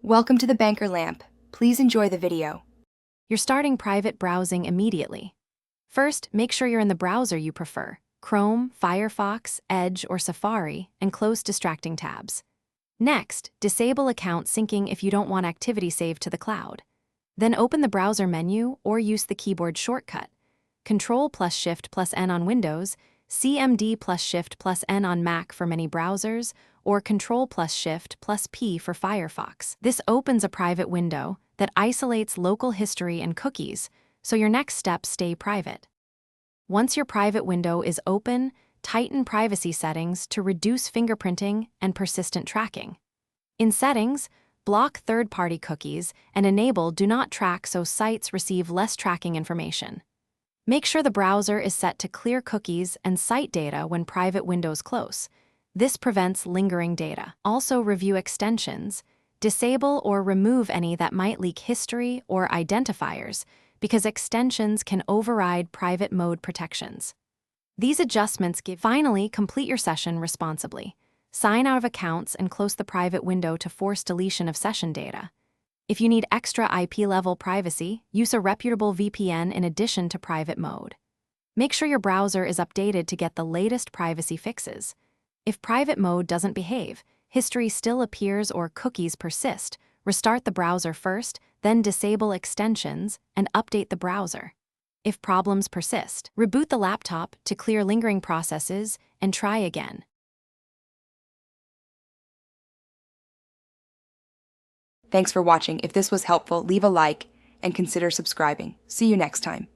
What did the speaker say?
Welcome to the Banker Lamp. Please enjoy the video. You're starting private browsing immediately. First, make sure you're in the browser you prefer: Chrome, Firefox, Edge, or Safari, and close distracting tabs. Next, disable account syncing if you don't want activity saved to the cloud. Then open the browser menu or use the keyboard shortcut: Ctrl+Shift+N on Windows, CMD+Shift+N on Mac for many browsers, or Ctrl+Shift+P for Firefox. This opens a private window that isolates local history and cookies, so your next steps stay private. Once your private window is open, tighten privacy settings to reduce fingerprinting and persistent tracking. In Settings, block third-party cookies and enable Do Not Track so sites receive less tracking information. Make sure the browser is set to clear cookies and site data when private windows close. This prevents lingering data. Also, review extensions. Disable or remove any that might leak history or identifiers, because extensions can override private mode protections. These adjustments finally complete your session responsibly. Sign out of accounts and close the private window to force deletion of session data. If you need extra IP-level privacy, use a reputable VPN in addition to private mode. Make sure your browser is updated to get the latest privacy fixes. If private mode doesn't behave, history still appears or cookies persist, restart the browser first, then disable extensions and update the browser. If problems persist, reboot the laptop to clear lingering processes and try again. Thanks for watching. If this was helpful, leave a like and consider subscribing. See you next time.